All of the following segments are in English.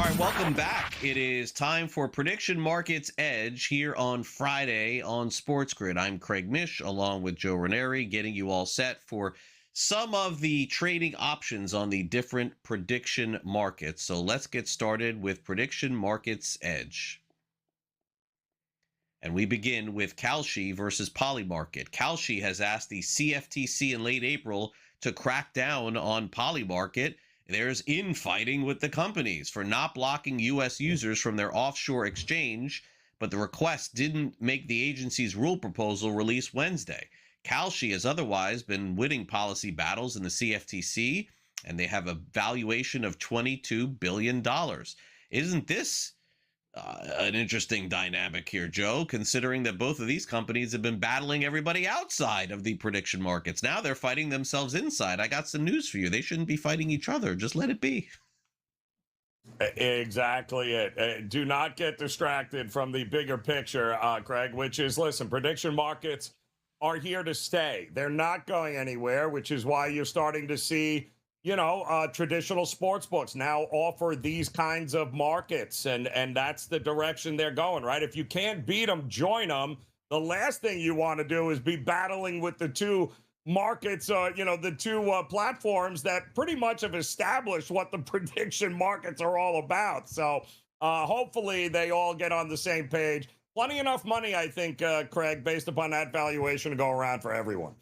right, welcome back. It is time for Prediction Markets Edge here on Friday on SportsGrid. I'm Craig Mish along with Joe Raineri, getting you all set for some of the trading options on the different prediction markets. So let's get started with Prediction Markets Edge. And we begin with Kalshi versus Polymarket. Kalshi has asked the CFTC in late April to crack down on Polymarket. There's infighting with the companies for not blocking U.S. users from their offshore exchange, but the request didn't make the agency's rule proposal released Wednesday. Kalshi has otherwise been winning policy battles in the CFTC, and they have a valuation of $22 billion. Isn't this an interesting dynamic here, Joe, considering that both of these companies have been battling everybody outside of the prediction markets? Now they're fighting themselves inside. I got some news for you. They shouldn't be fighting each other. Just let it be. Exactly it. Do not get distracted from the bigger picture, Craig, which is, listen, prediction markets are here to stay. They're not going anywhere, which is why you're starting to see traditional sports books now offer these kinds of markets, and that's the direction they're going, right? If you can't beat them, join them. The last thing you want to do is be battling with the two markets, the two platforms that pretty much have established what the prediction markets are all about. So hopefully they all get on the same page. Plenty enough money, I think, Craig, based upon that valuation, to go around for everyone.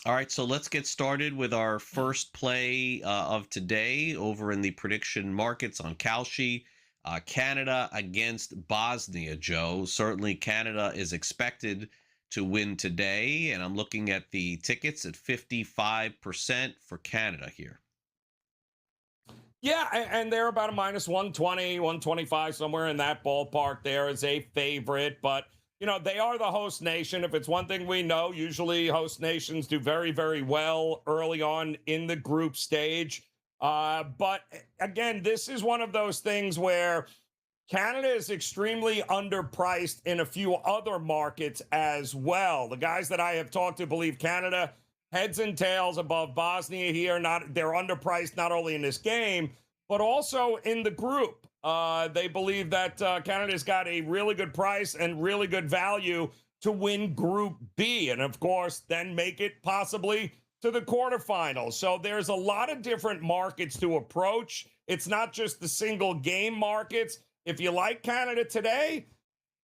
All right, so let's get started with our first play of today over in the prediction markets on Kalshi. Canada against Bosnia, Joe. Certainly Canada is expected to win today, and I'm looking at the tickets at 55% for Canada here. Yeah, and they're about a minus 120, 125, somewhere in that ballpark there as a favorite, but they are the host nation. If it's one thing we know, usually host nations do very, very well early on in the group stage. But again, this is one of those things where Canada is extremely underpriced in a few other markets as well. The guys that I have talked to believe Canada heads and tails above Bosnia here. They're underpriced not only in this game, but also in the group. They believe that Canada's got a really good price and really good value to win Group B, and of course, then make it possibly to the quarterfinals. So there's a lot of different markets to approach. It's not just the single game markets. If you like Canada today,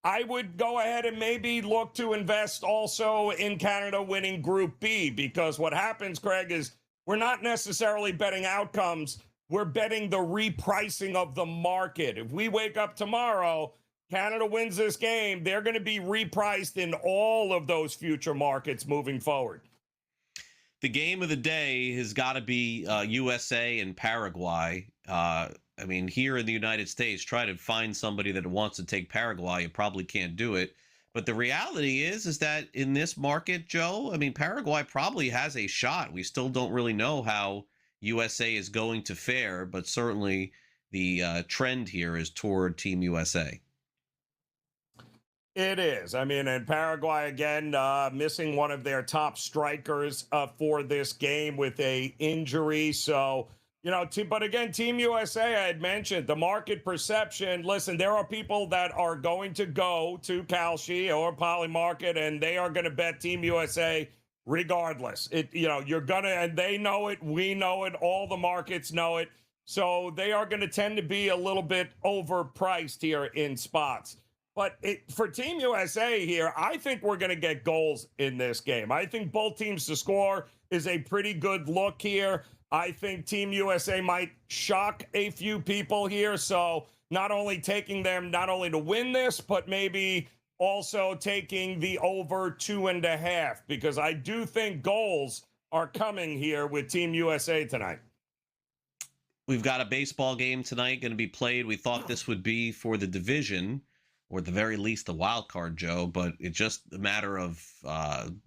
I would go ahead and maybe look to invest also in Canada winning Group B, because what happens, Craig, is we're not necessarily betting outcomes. We're betting the repricing of the market. If we wake up tomorrow, Canada wins this game, they're going to be repriced in all of those future markets moving forward. The game of the day has got to be USA and Paraguay. Here in the United States, try to find somebody that wants to take Paraguay. You probably can't do it. But the reality is that in this market, Joe, Paraguay probably has a shot. We still don't really know how USA is going to fare, but certainly the trend here is toward Team USA. It is. And Paraguay, again, missing one of their top strikers for this game with a injury. So, but again, Team USA, I had mentioned the market perception. Listen, there are people that are going to go to Kalshi or Polymarket, and they are going to bet Team USA regardless. You're going to, and they know it, we know it, all the markets know it. So they are going to tend to be a little bit overpriced here in spots. But for Team USA here, I think we're going to get goals in this game. I think both teams to score is a pretty good look here. I think Team USA might shock a few people here. So not only taking them, not only to win this, but maybe also taking the over 2.5, because I do think goals are coming here with Team USA tonight. We've got a baseball game tonight going to be played. We thought this would be for the division, or at the very least the wild card, Joe, but it's just a matter of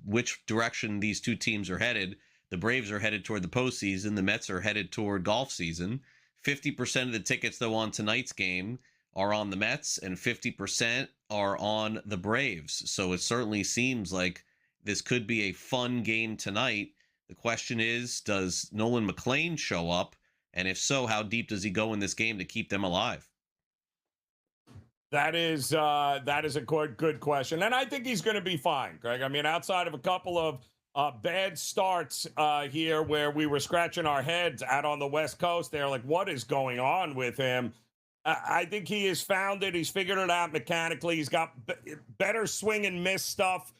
which direction these two teams are headed. The Braves are headed toward the postseason. The Mets are headed toward golf season. 50% of the tickets, though, on tonight's game are on the Mets, and 50% are on the Braves. So it certainly seems like this could be a fun game tonight. The question is, does Nolan McLean show up? And if so, how deep does he go in this game to keep them alive? That is a good question, and I think he's going to be fine, Greg. I mean, outside of a couple of bad starts here, where we were scratching our heads out on the West Coast, they're like, what is going on with him? I think he has found it. He's figured it out mechanically. He's got better swing and miss stuff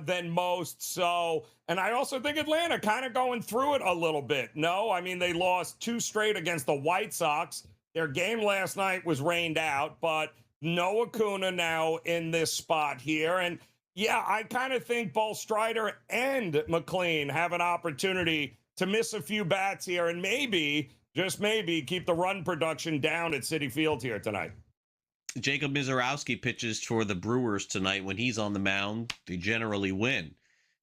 than most. So, and I also think Atlanta kind of going through it a little bit. No, I mean, they lost 2 straight against the White Sox. Their game last night was rained out, but no Acuna now in this spot here. And yeah, I kind of think both Strider and McLean have an opportunity to miss a few bats here and maybe, just maybe, keep the run production down at Citi Field here tonight. Jacob Mizorowski pitches for the Brewers tonight. When he's on the mound, they generally win.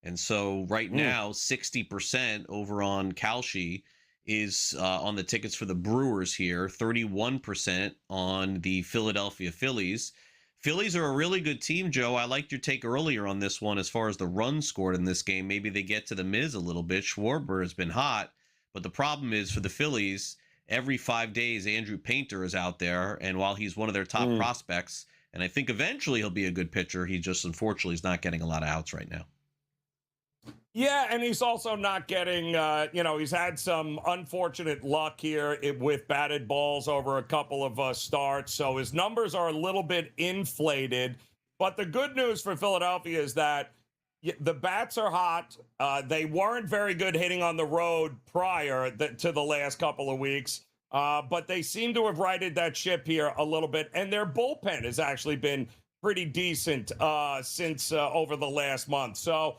And so right now, 60% over on Kalshi is on the tickets for the Brewers here, 31% on the Philadelphia Phillies. Phillies are a really good team, Joe. I liked your take earlier on this one as far as the runs scored in this game. Maybe they get to the Miz a little bit. Schwarber has been hot, but the problem is for the Phillies, every 5 days, Andrew Painter is out there, and while he's one of their top prospects, and I think eventually he'll be a good pitcher, he just unfortunately is not getting a lot of outs right now. Yeah, and he's also not getting, he's had some unfortunate luck here with batted balls over a couple of starts, so his numbers are a little bit inflated. But the good news for Philadelphia is that the bats are hot. They weren't very good hitting on the road prior to the last couple of weeks, but they seem to have righted that ship here a little bit, and their bullpen has actually been pretty decent since over the last month. So,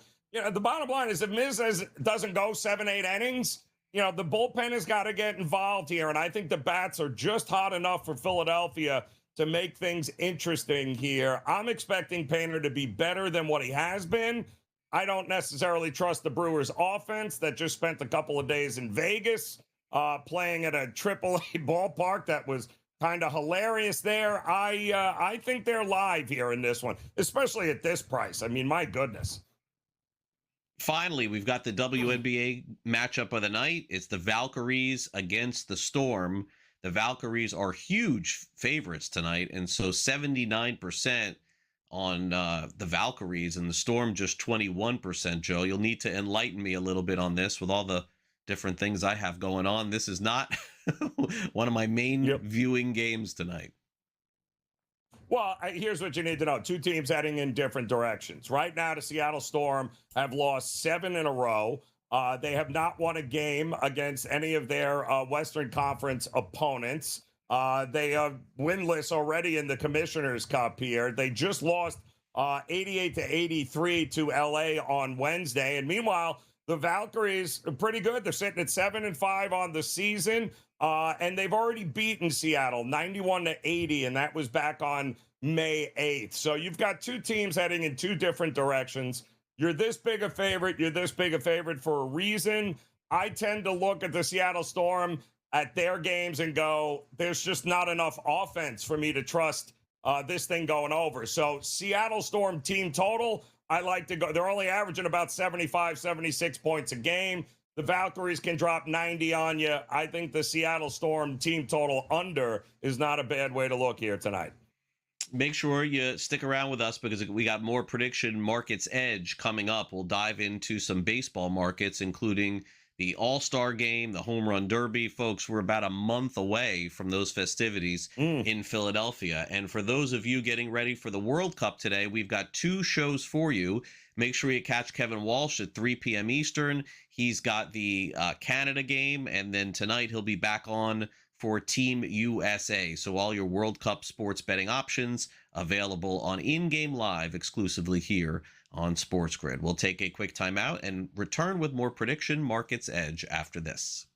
the bottom line is if Miz doesn't go 7-8 innings, the bullpen has got to get involved here. And I think the bats are just hot enough for Philadelphia to make things interesting here. I'm expecting Painter to be better than what he has been. I don't necessarily trust the Brewers offense that just spent a couple of days in Vegas playing at a AAA ballpark that was kind of hilarious there. I think they're live here in this one, especially at this price. I mean, my goodness. Finally, we've got the WNBA matchup of the night. It's the Valkyries against the Storm. The Valkyries are huge favorites tonight, and so 79% on the Valkyries, and the Storm just 21%, Joe. You'll need to enlighten me a little bit on this with all the different things I have going on. This is not one of my main viewing games tonight. Well, here's what you need to know. 2 teams heading in different directions. Right now, the Seattle Storm have lost 7 in a row. They have not won a game against any of their Western Conference opponents. They are winless already in the Commissioner's Cup here. They just lost 88-83 to LA on Wednesday. And meanwhile, the Valkyries are pretty good. They're sitting at 7-5 on the season. And they've already beaten Seattle 91-80, and that was back on May 8th. So you've got 2 teams heading in 2 different directions. You're this big a favorite. You're this big a favorite for a reason. I tend to look at the Seattle Storm at their games and go, there's just not enough offense for me to trust this thing going over. So Seattle Storm team total, I like to go. They're only averaging about 75, 76 points a game. The Valkyries can drop 90 on you. I think the Seattle Storm team total under is not a bad way to look here tonight. Make sure you stick around with us because we got more prediction markets edge coming up. We'll dive into some baseball markets, including the All-Star game, the Home Run Derby. Folks, we're about a month away from those festivities in Philadelphia. And for those of you getting ready for the World Cup today, we've got 2 shows for you. Make sure you catch Kevin Walsh at 3 p.m. Eastern. He's got the Canada game, and then tonight he'll be back on for Team USA. So all your World Cup sports betting options available on In-Game Live exclusively here on SportsGrid. We'll take a quick timeout and return with more prediction markets edge after this.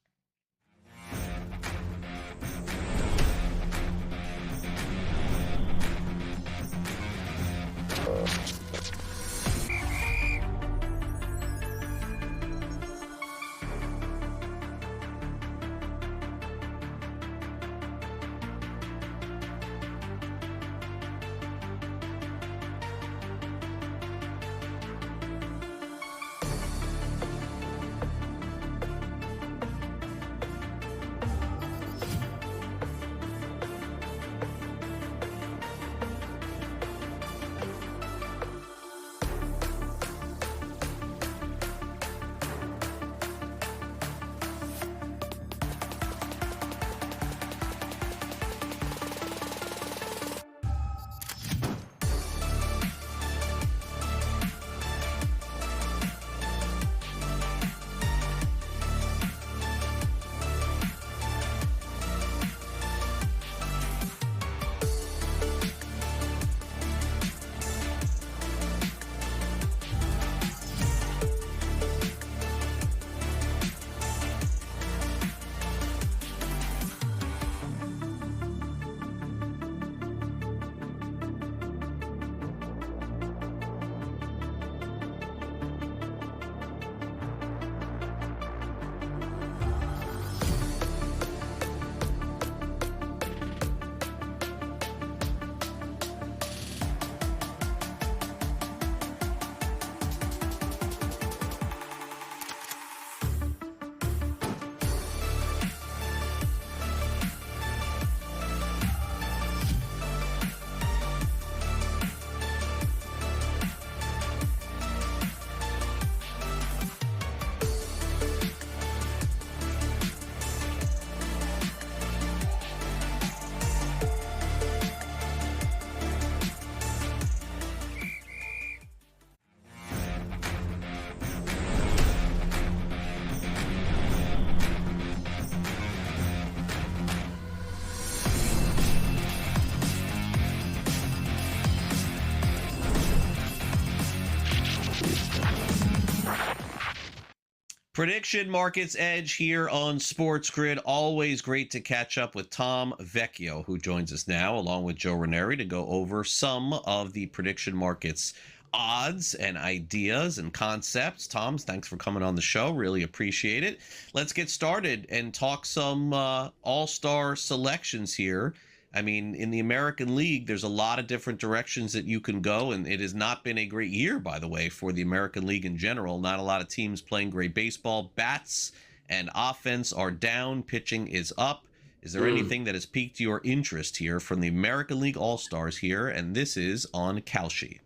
Prediction Markets Edge here on Sports Grid. Always great to catch up with Tom Vecchio, who joins us now, along with Joe Raineri, to go over some of the prediction markets odds and ideas and concepts. Tom, thanks for coming on the show. Really appreciate it. Let's get started and talk some all-star selections here. I mean, in the American League, there's a lot of different directions that you can go, and it has not been a great year, by the way, for the American League in general. Not a lot of teams playing great baseball. Bats and offense are down. Pitching is up. Is there anything that has piqued your interest here from the American League All-Stars here? And this is on Kalshi.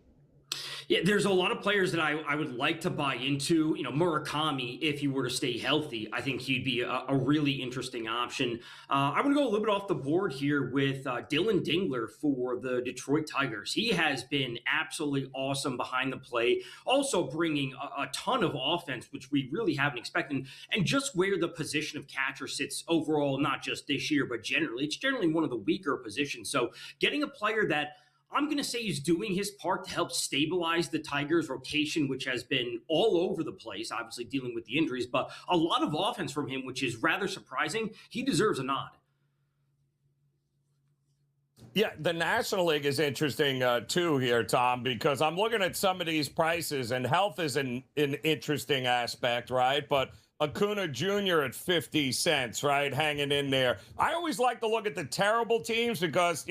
Yeah, there's a lot of players that I would like to buy into. Murakami, if he were to stay healthy, I think he'd be a really interesting option. I'm going to go a little bit off the board here with Dylan Dingler for the Detroit Tigers. He has been absolutely awesome behind the plate, also bringing a ton of offense, which we really haven't expected. And just where the position of catcher sits overall, not just this year, but generally, it's generally one of the weaker positions. So getting a player that I'm going to say he's doing his part to help stabilize the Tigers' rotation, which has been all over the place, obviously dealing with the injuries, but a lot of offense from him, which is rather surprising. He deserves a nod. Yeah, the National League is interesting, too, here, Tom, because I'm looking at some of these prices, and health is an interesting aspect, right? But Acuna Jr. at 50 cents, right, hanging in there. I always like to look at the terrible teams because,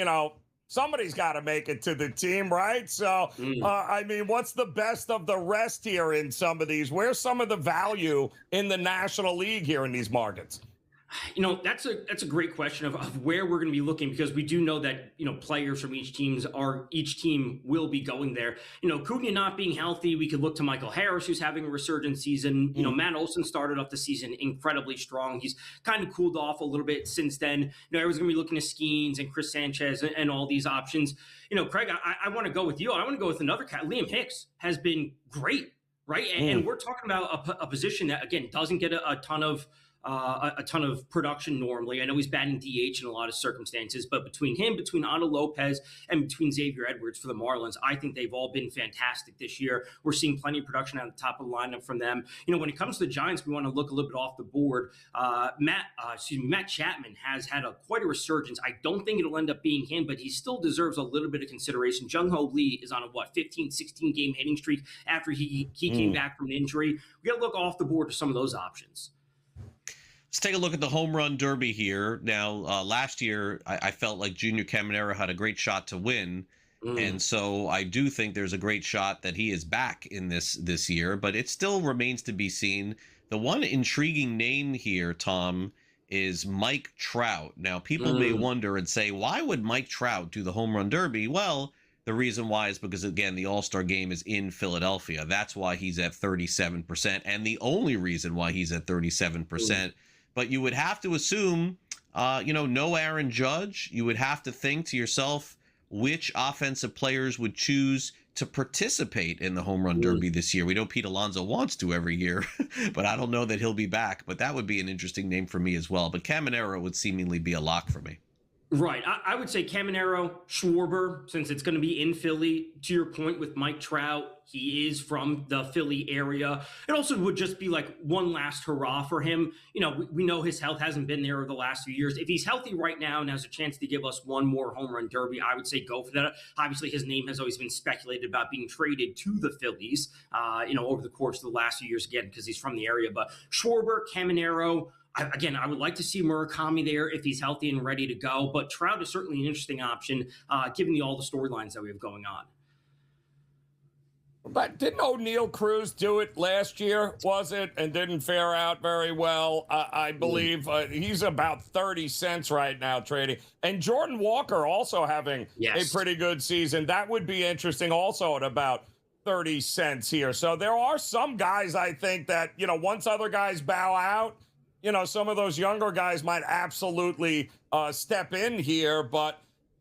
somebody's got to make it to the team, right? So, I mean, what's the best of the rest here in some of these? Where's some of the value in the National League here in these markets? That's a great question of where we're going to be looking, because we do know that, players from each team will be going there. Cunha not being healthy, we could look to Michael Harris, who's having a resurgent season. Matt Olson started off the season incredibly strong. He's kind of cooled off a little bit since then. Everyone's going to be looking to Skeens and Chris Sanchez and all these options. Craig, I want to go with you. I want to go with another cat. Liam Hicks has been great, right? And we're talking about a position that, again, doesn't get a ton of production normally. I know he's batting DH in a lot of circumstances, but between him, between Otto Lopez, and between Xavier Edwards for the Marlins, I think they've all been fantastic this year. We're seeing plenty of production at the top of the lineup from them. When it comes to the Giants, we want to look a little bit off the board. Matt Chapman has had quite a resurgence. I don't think it'll end up being him, but he still deserves a little bit of consideration. Jung-Ho Lee is on a 15, 16 game hitting streak after he came back from an injury. We got to look off the board to some of those options. Let's take a look at the home run derby here. Now, last year, I felt like Junior Caminero had a great shot to win. And so I do think there's a great shot that he is back in this year, but it still remains to be seen. The one intriguing name here, Tom, is Mike Trout. Now, people may wonder and say, why would Mike Trout do the home run derby? Well, the reason why is because, again, the All-Star game is in Philadelphia. That's why he's at 37%, and the only reason why he's at 37%. But you would have to assume, no Aaron Judge. You would have to think to yourself which offensive players would choose to participate in the home run derby this year. We know Pete Alonso wants to every year, but I don't know that he'll be back. But that would be an interesting name for me as well. But Caminero would seemingly be a lock for me. Right. I would say Caminero, Schwarber, since it's going to be in Philly. To your point with Mike Trout, he is from the Philly area. It also would just be like one last hurrah for him. We know his health hasn't been there over the last few years. If he's healthy right now and has a chance to give us one more home run derby, I would say go for that. Obviously, his name has always been speculated about being traded to the Phillies, over the course of the last few years, again, because he's from the area. But Schwarber, Caminero, Again, I would like to see Murakami there if he's healthy and ready to go, but Trout is certainly an interesting option given all the storylines that we have going on. But didn't O'Neal Cruz do it last year, was it, and didn't fare out very well? I believe he's about 30 cents right now trading. And Jordan Walker also having a pretty good season. That would be interesting also at about 30 cents here. So there are some guys, I think, that, once other guys bow out, some of those younger guys might absolutely step in here, but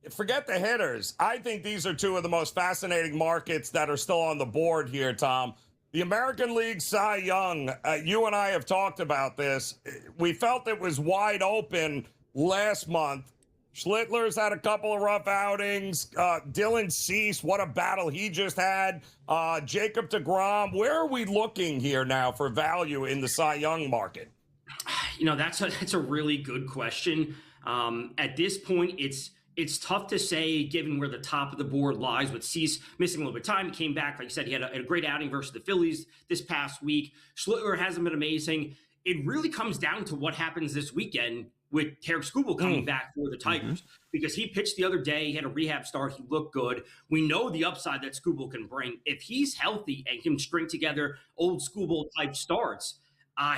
forget the hitters. I think these are two of the most fascinating markets that are still on the board here, Tom. The American League Cy Young, you and I have talked about this. We felt it was wide open last month. Schlittler's had a couple of rough outings. Dylan Cease, what a battle he just had. Jacob deGrom, where are we looking here now for value in the Cy Young market? That's a really good question. At this point, it's tough to say given where the top of the board lies with Cease missing a little bit of time. He came back, like you said, he had a great outing versus the Phillies this past week. Schlittler hasn't been amazing. It really comes down to what happens this weekend with Tarik Skubal coming back for the Tigers, because he pitched the other day. He had a rehab start. He looked good. We know the upside that Skubal can bring. If he's healthy and can string together old Skubal type starts,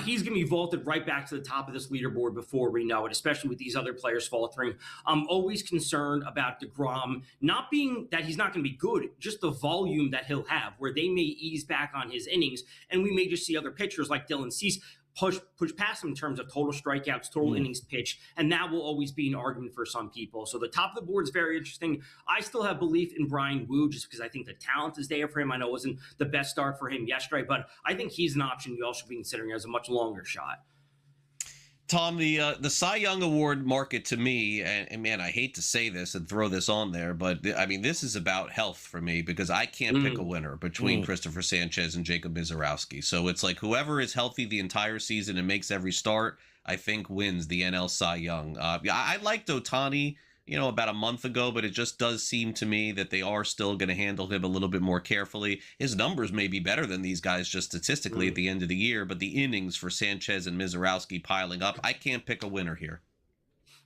he's going to be vaulted right back to the top of this leaderboard before we know it, especially with these other players faltering. I'm always concerned about deGrom, not being that he's not going to be good, just the volume that he'll have, where they may ease back on his innings, and we may just see other pitchers like Dylan Cease push past him in terms of total strikeouts, total innings pitched, and that will always be an argument for some people. So the top of the board is very interesting. I still have belief in Brian Wu just because I think the talent is there for him. I know it wasn't the best start for him yesterday, but I think he's an option you all should be considering as a much longer shot. Tom, the Cy Young Award market to me, and man, I hate to say this and throw this on there, but I mean, this is about health for me because I can't pick a winner between Christopher Sanchez and Jacob Misiorowski. So it's like whoever is healthy the entire season and makes every start, I think wins the NL Cy Young. I liked Ohtani, about a month ago, but it just does seem to me that they are still going to handle him a little bit more carefully. His numbers may be better than these guys just statistically at the end of the year, but the innings for Sanchez and Misiorowski piling up, I can't pick a winner here.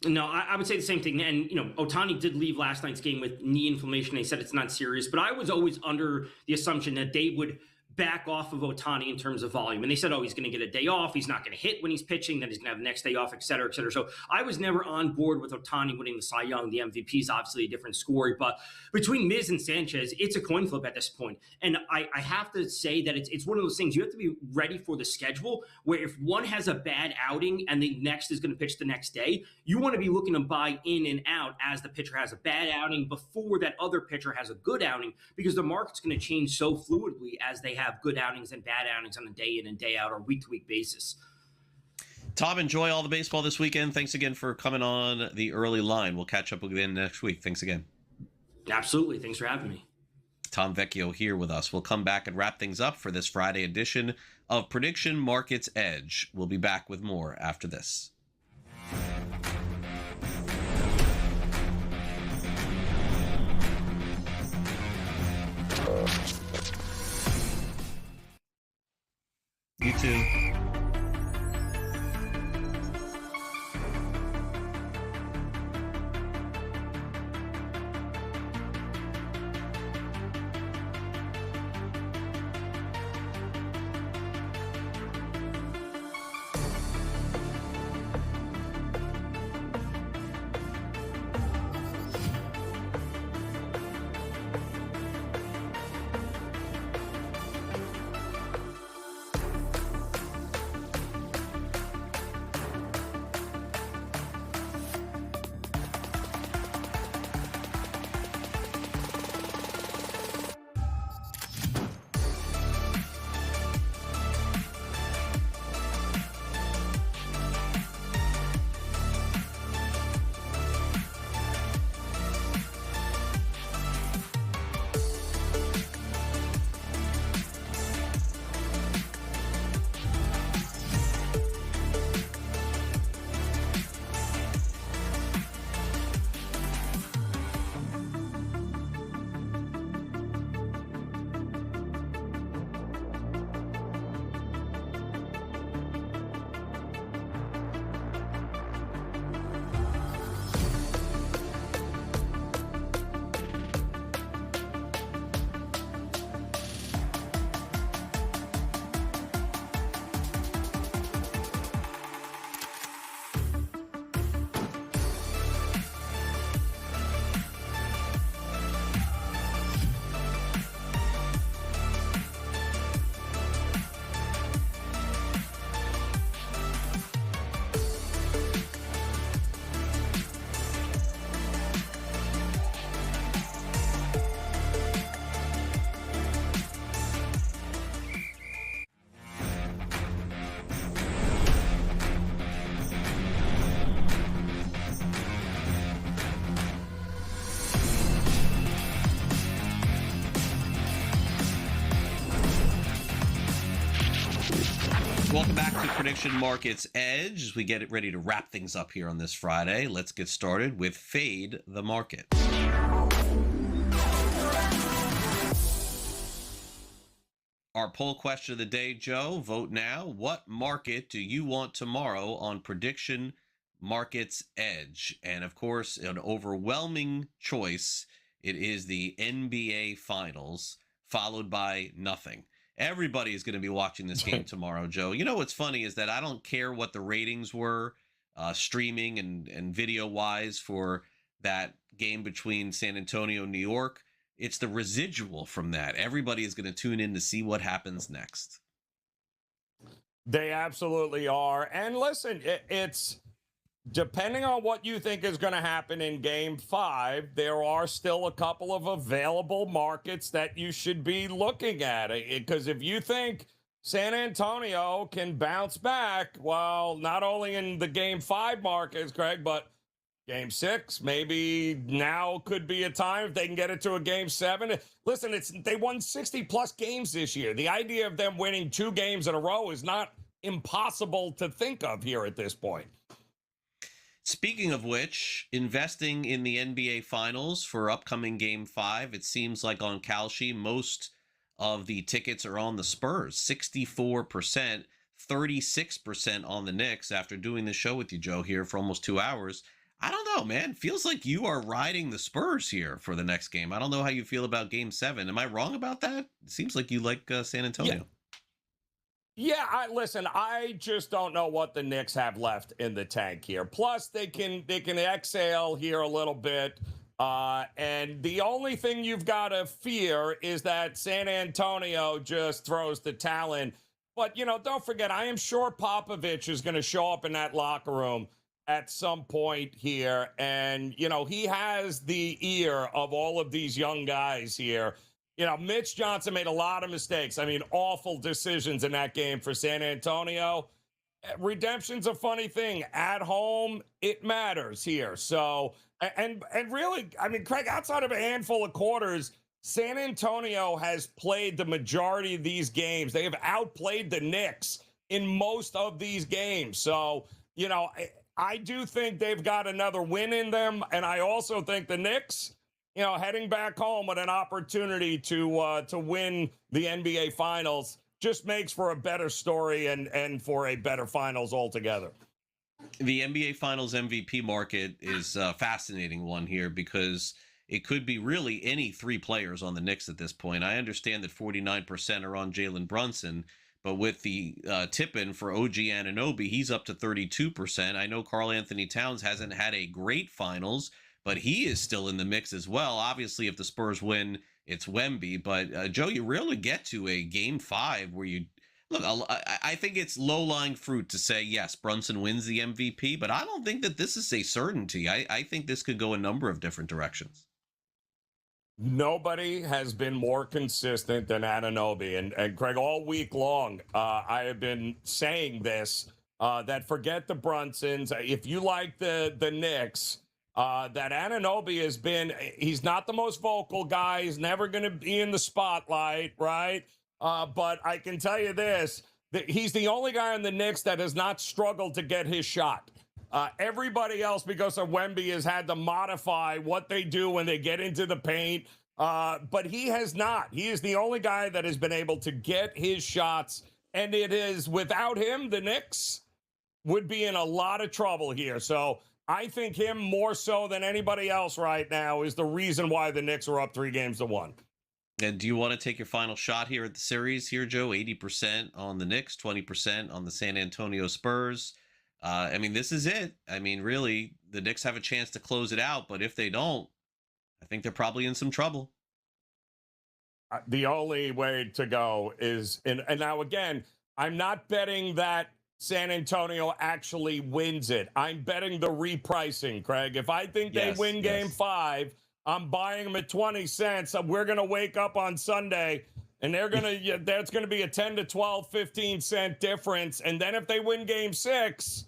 No, I would say the same thing. And, Ohtani did leave last night's game with knee inflammation. They said it's not serious, but I was always under the assumption that they would back off of Ohtani in terms of volume. And they said, he's going to get a day off. He's not going to hit when he's pitching. Then he's going to have the next day off, et cetera, et cetera. So I was never on board with Ohtani winning the Cy Young. The MVP is obviously a different story. But between Miz and Sanchez, it's a coin flip at this point. And I have to say that it's one of those things you have to be ready for the schedule where if one has a bad outing and the next is going to pitch the next day, you want to be looking to buy in and out as the pitcher has a bad outing before that other pitcher has a good outing, because the market's going to change so fluidly as they have good outings and bad outings on a day in and day out or week-to-week basis. Tom, enjoy all the baseball this weekend. Thanks again for coming on the early line. We'll catch up again next week. Thanks again. Absolutely. Thanks for having me. Tom Vecchio here with us. We'll come back and wrap things up for this Friday edition of Prediction Markets Edge. We'll be back with more after this. You too. Welcome back to Prediction Markets Edge. As we get it ready to wrap things up here on this Friday, let's get started with Fade the Market. Our poll question of the day, Joe, vote now. What market do you want tomorrow on Prediction Markets Edge? And of course, an overwhelming choice, it is the NBA Finals, followed by nothing. Everybody is going to be watching this game tomorrow, Joe. You know what's funny is that I don't care what the ratings were, streaming and video-wise for that game between San Antonio and New York. It's the residual from that. Everybody is going to tune in to see what happens next. They absolutely are. And listen, it's depending on what you think is going to happen in Game 5, there are still a couple of available markets that you should be looking at. Because if you think San Antonio can bounce back, well, not only in the Game 5 markets, Greg, but Game 6, maybe now could be a time if they can get it to a Game 7. Listen, they won 60-plus games this year. The idea of them winning 2 games in a row is not impossible to think of here at this point. Speaking of which, investing in the NBA Finals for upcoming Game 5, it seems like on Kalshi, most of the tickets are on the Spurs. 64%, 36% on the Knicks. After doing the show with you, Joe, here for almost 2 hours, I don't know, man. Feels like you are riding the Spurs here for the next game. I don't know how you feel about Game 7. Am I wrong about that? It seems like you like San Antonio. Yeah, listen, I just don't know what the Knicks have left in the tank here. Plus, they can exhale here a little bit. And the only thing you've got to fear is that San Antonio just throws the talent. But, don't forget, I am sure Popovich is going to show up in that locker room at some point here. And, he has the ear of all of these young guys here. Mitch Johnson made a lot of mistakes. I mean, awful decisions in that game for San Antonio. Redemption's a funny thing. At home, it matters here. So, and really, I mean, Craig, outside of a handful of quarters, San Antonio has played the majority of these games. They have outplayed the Knicks in most of these games. So, I do think they've got another win in them. And I also think the Knicks, heading back home with an opportunity to win the NBA Finals just makes for a better story and for a better finals altogether. The NBA Finals MVP market is a fascinating one here because it could be really any 3 players on the Knicks at this point. I understand that 49% are on Jalen Brunson, but with the tip-in for OG Anunoby, he's up to 32%. I know Karl Anthony Towns hasn't had a great finals, but he is still in the mix as well. Obviously, if the Spurs win, it's Wemby. But, Joe, you rarely get to a Game 5 where you – look, I think it's low-lying fruit to say, yes, Brunson wins the MVP, but I don't think that this is a certainty. I think this could go a number of different directions. Nobody has been more consistent than Anunoby. And Craig, all week long, I have been saying this, that forget the Brunsons. If you like the Knicks – that Anunoby has been, he's not the most vocal guy. He's never going to be in the spotlight, right? But I can tell you this, that he's the only guy on the Knicks that has not struggled to get his shot. Everybody else, because of Wemby, has had to modify what they do when they get into the paint. But he has not. He is the only guy that has been able to get his shots. And it is, without him, the Knicks would be in a lot of trouble here. So I think him more so than anybody else right now is the reason why the Knicks are up 3-1. And do you want to take your final shot here at the series here, Joe? 80% on the Knicks, 20% on the San Antonio Spurs. I mean, this is it. I mean, really, the Knicks have a chance to close it out, but if they don't, I think they're probably in some trouble. The only way to go is, and now again, I'm not betting that San Antonio actually wins it. I'm betting the repricing, Craig. If I think they win Game 5, I'm buying them at 20 cents. We're going to wake up on Sunday, and that's going to be a 10 to 12, 15 cent difference. And then if they win Game 6,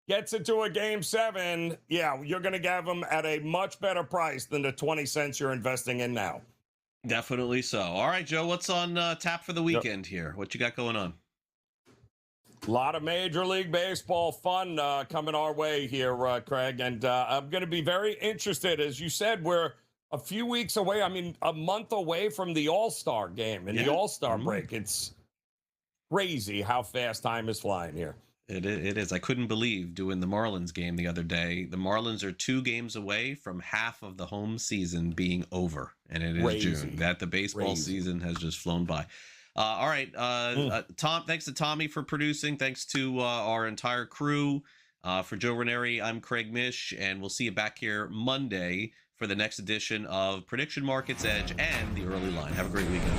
gets it to a Game 7, yeah, you're going to give them at a much better price than the 20 cents you're investing in now. Definitely so. All right, Joe, what's on tap for the weekend here? What you got going on? A lot of Major League Baseball fun coming our way here, Craig. And I'm going to be very interested. As you said, we're a few weeks away. I mean, a month away from the All-Star game and the All-Star break. It's crazy how fast time is flying here. It is. I couldn't believe doing the Marlins game the other day. The Marlins are 2 games away from half of the home season being over. And it is June. That the baseball season has just flown by. All right, Tom. Thanks to Tommy for producing. Thanks to our entire crew. For Joe Raineri, I'm Craig Mish, and we'll see you back here Monday for the next edition of Prediction Markets Edge and the Early Line. Have a great weekend.